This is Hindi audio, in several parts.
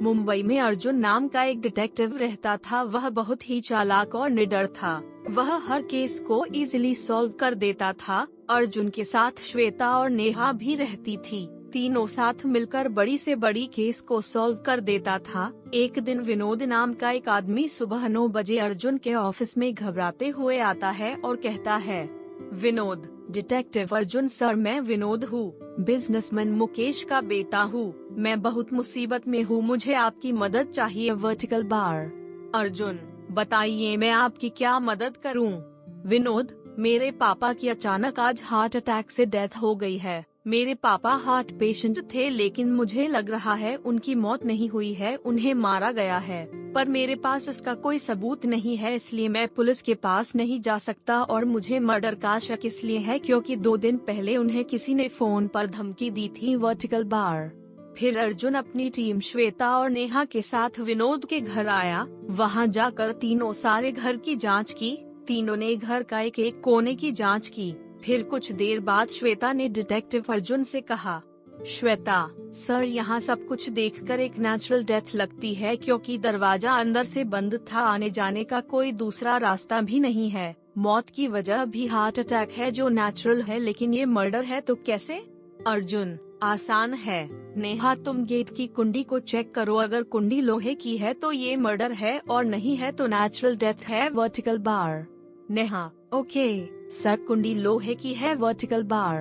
मुंबई में अर्जुन नाम का एक डिटेक्टिव रहता था। वह बहुत ही चालाक और निडर था। वह हर केस को इजीली सॉल्व कर देता था। अर्जुन के साथ श्वेता और नेहा भी रहती थी। तीनों साथ मिलकर बड़ी से बड़ी केस को सॉल्व कर देता था। एक दिन विनोद नाम का एक आदमी सुबह 9 बजे अर्जुन के ऑफिस में घबराते हुए आता है और कहता है, विनोद। डिटेक्टिव अर्जुन, सर मैं विनोद हूँ, बिजनेसमैन मुकेश का बेटा हूँ। मैं बहुत मुसीबत में हूँ, मुझे आपकी मदद चाहिए। Vertical bar. अर्जुन, बताइए मैं आपकी क्या मदद करूँ। विनोद, मेरे पापा की अचानक आज हार्ट अटैक से डेथ हो गई है। मेरे पापा हार्ट पेशेंट थे, लेकिन मुझे लग रहा है उनकी मौत नहीं हुई है, उन्हें मारा गया है। पर मेरे पास इसका कोई सबूत नहीं है, इसलिए मैं पुलिस के पास नहीं जा सकता। और मुझे मर्डर का शक इसलिए है क्योंकि 2 दिन पहले उन्हें किसी ने फोन पर धमकी दी थी। Vertical bar. फिर अर्जुन अपनी टीम श्वेता और नेहा के साथ विनोद के घर आया। वहां जाकर तीनों सारे घर की जांच की। तीनों ने घर का एक एक कोने की जांच की। फिर कुछ देर बाद श्वेता ने डिटेक्टिव अर्जुन से कहा, श्वेता, सर यहाँ सब कुछ देखकर एक नेचुरल डेथ लगती है क्योंकि दरवाजा अंदर से बंद था, आने जाने का कोई दूसरा रास्ता भी नहीं है। मौत की वजह भी हार्ट अटैक है जो नेचुरल है, लेकिन ये मर्डर है तो कैसे। अर्जुन, आसान है। नेहा, तुम गेट की कुंडी को चेक करो, अगर कुंडी लोहे की है तो ये मर्डर है और नहीं है तो नेचुरल डेथ है। Vertical bar. Neha, okay sir, कुंडी लोहे की है। Vertical bar.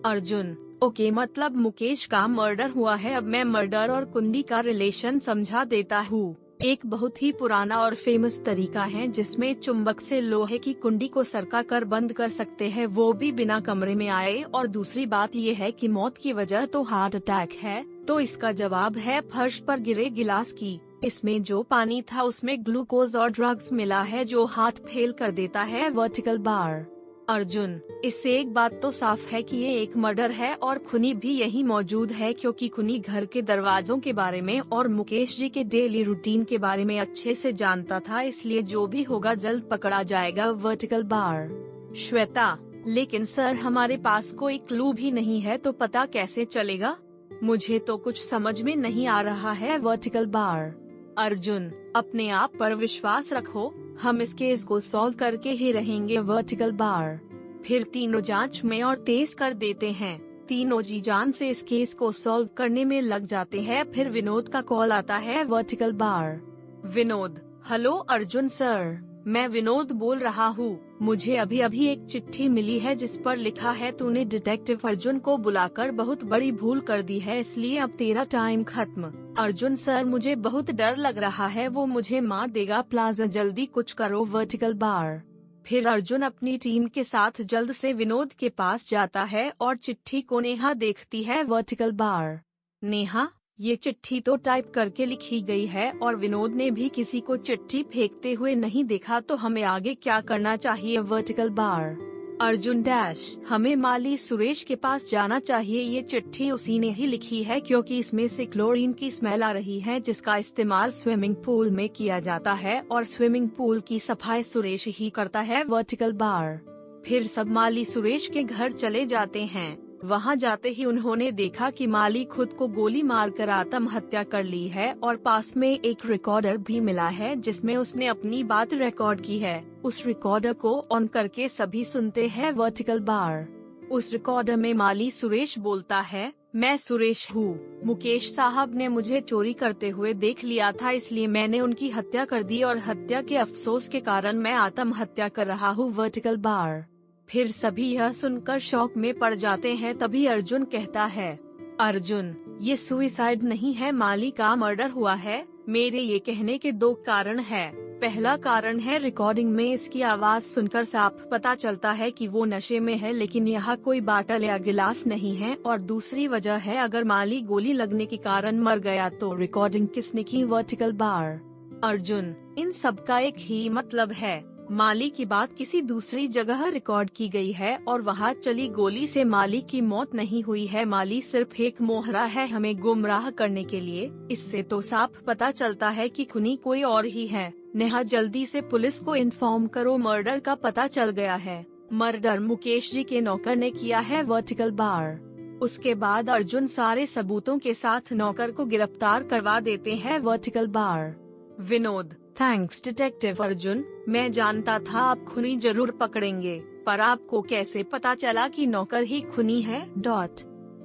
अर्जुन, ओके, मतलब मुकेश का मर्डर हुआ है। अब मैं मर्डर और कुंडी का रिलेशन समझा देता हूँ। एक बहुत ही पुराना और फेमस तरीका है जिसमें चुंबक से लोहे की कुंडी को सरका कर बंद कर सकते हैं, वो भी बिना कमरे में आए। और दूसरी बात ये है कि मौत की वजह तो हार्ट अटैक है, तो इसका जवाब है फर्श पर गिरे गिलास की। इसमें जो पानी था उसमें ग्लूकोज और ड्रग्स मिला है जो हार्ट फेल कर देता है। Vertical bar. अर्जुन, इससे एक बात तो साफ है कि ये एक मर्डर है और खूनी भी यही मौजूद है क्योंकि खूनी घर के दरवाजों के बारे में और मुकेश जी के डेली रूटीन के बारे में अच्छे से जानता था, इसलिए जो भी होगा जल्द पकड़ा जाएगा। Vertical bar. श्वेता, लेकिन सर हमारे पास कोई क्लू भी नहीं है तो पता कैसे चलेगा। मुझे तो कुछ समझ में नहीं आ रहा है। Vertical bar. अर्जुन, अपने आप पर विश्वास रखो, हम इस केस को सॉल्व करके ही रहेंगे। Vertical bar. फिर तीनों जांच में और तेज कर देते हैं। तीनों जी जान से इस केस को सॉल्व करने में लग जाते हैं। फिर विनोद का कॉल आता है। Vertical bar. Vinod, hello Arjun sir, मैं विनोद बोल रहा हूँ। मुझे अभी अभी एक चिट्ठी मिली है जिस पर लिखा है तूने डिटेक्टिव अर्जुन को बुलाकर बहुत बड़ी भूल कर दी है, इसलिए अब तेरा टाइम खत्म। अर्जुन सर, मुझे बहुत डर लग रहा है, वो मुझे मार देगा, प्लीज जल्दी कुछ करो। Vertical bar. फिर अर्जुन अपनी टीम के साथ जल्द से विनोद के पास जाता है और चिट्ठी को नेहा देखती है। Vertical bar. नेहा, ये चिट्ठी तो टाइप करके लिखी गई है और विनोद ने भी किसी को चिट्ठी फेंकते हुए नहीं देखा, तो हमें आगे क्या करना चाहिए। Vertical bar. अर्जुन डैश, हमें माली सुरेश के पास जाना चाहिए। ये चिट्ठी उसी ने ही लिखी है क्योंकि इसमें से क्लोरीन की स्मेल आ रही है जिसका इस्तेमाल स्विमिंग पूल में किया जाता है और स्विमिंग पूल की सफाई सुरेश ही करता है। Vertical bar. फिर सब माली सुरेश के घर चले जाते हैं। वहां जाते ही उन्होंने देखा कि माली खुद को गोली मारकर आत्महत्या कर ली है और पास में एक रिकॉर्डर भी मिला है जिसमें उसने अपनी बात रिकॉर्ड की है। उस रिकॉर्डर को ऑन करके सभी सुनते हैं। Vertical bar. उस रिकॉर्डर में माली सुरेश बोलता है, मैं सुरेश हूँ। मुकेश साहब ने मुझे चोरी करते हुए देख लिया था, इसलिए मैंने उनकी हत्या कर दी और हत्या के अफसोस के कारण मैं आत्महत्या कर रहा हूँ। Vertical bar. फिर सभी यह सुनकर शॉक में पड़ जाते हैं। तभी अर्जुन कहता है, अर्जुन, ये सुइसाइड नहीं है, माली का मर्डर हुआ है। मेरे ये कहने के 2 कारण है। पहला कारण है रिकॉर्डिंग में इसकी आवाज सुनकर साफ पता चलता है कि वो नशे में है, लेकिन यहाँ कोई बाटल या गिलास नहीं है। और दूसरी वजह है, अगर माली गोली लगने के कारण मर गया तो रिकॉर्डिंग किसने की। Vertical bar. अर्जुन, इन सब का एक ही मतलब है, माली की बात किसी दूसरी जगह रिकॉर्ड की गई है और वहाँ चली गोली से माली की मौत नहीं हुई है। माली सिर्फ एक मोहरा है हमें गुमराह करने के लिए। इससे तो साफ पता चलता है कि खूनी कोई और ही है। नेहा, जल्दी से पुलिस को इन्फॉर्म करो, मर्डर का पता चल गया है। मर्डर मुकेश जी के नौकर ने किया है। Vertical bar. उसके बाद अर्जुन सारे सबूतों के साथ नौकर को गिरफ्तार करवा देते हैं। Vertical bar. Vinod, thanks detective Arjun, मैं जानता था आप खूनी जरूर पकड़ेंगे, पर आपको कैसे पता चला कि नौकर ही खूनी है?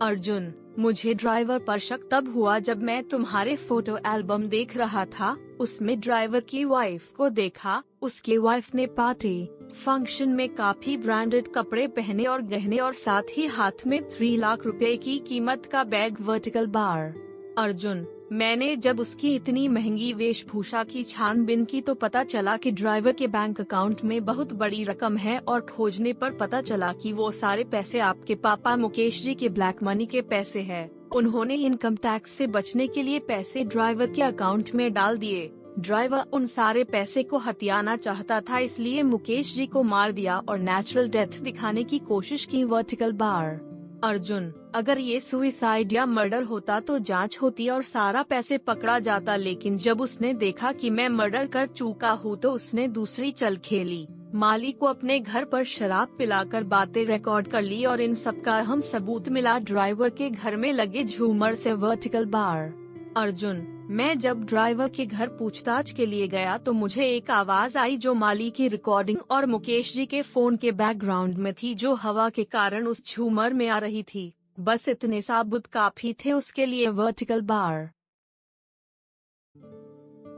अर्जुन, मुझे ड्राइवर पर शक तब हुआ जब मैं तुम्हारे फोटो एल्बम देख रहा था। उसमें ड्राइवर की वाइफ को देखा। उसकी वाइफ ने पार्टी फंक्शन में काफी ब्रांडेड कपड़े पहने और गहने और साथ ही हाथ में 3 लाख रुपए की कीमत का बैग। Vertical bar. अर्जुन, मैंने जब उसकी इतनी महंगी वेशभूषा की छानबीन की तो पता चला कि ड्राइवर के बैंक अकाउंट में बहुत बड़ी रकम है और खोजने पर पता चला कि वो सारे पैसे आपके पापा मुकेश जी के ब्लैक मनी के पैसे हैं। उन्होंने इनकम टैक्स से बचने के लिए पैसे ड्राइवर के अकाउंट में डाल दिए। ड्राइवर उन सारे पैसे को हथियाना चाहता था, इसलिए मुकेश जी को मार दिया और नेचुरल डेथ दिखाने की कोशिश की। Vertical bar. अर्जुन, अगर ये सुइसाइड या मर्डर होता तो जांच होती और सारा पैसे पकड़ा जाता, लेकिन जब उसने देखा कि मैं मर्डर कर चुका हूँ तो उसने दूसरी चल खेली। माली को अपने घर पर शराब पिलाकर बातें रिकॉर्ड कर ली और इन सब का अहम सबूत मिला ड्राइवर के घर में लगे झूमर से। Vertical bar. अर्जुन, मैं जब ड्राइवर के घर पूछताछ के लिए गया तो मुझे एक आवाज आई जो माली की रिकॉर्डिंग और मुकेश जी के फोन के बैकग्राउंड में थी, जो हवा के कारण उस झूमर में आ रही थी। बस इतने सबूत काफी थे उसके लिए। Vertical bar.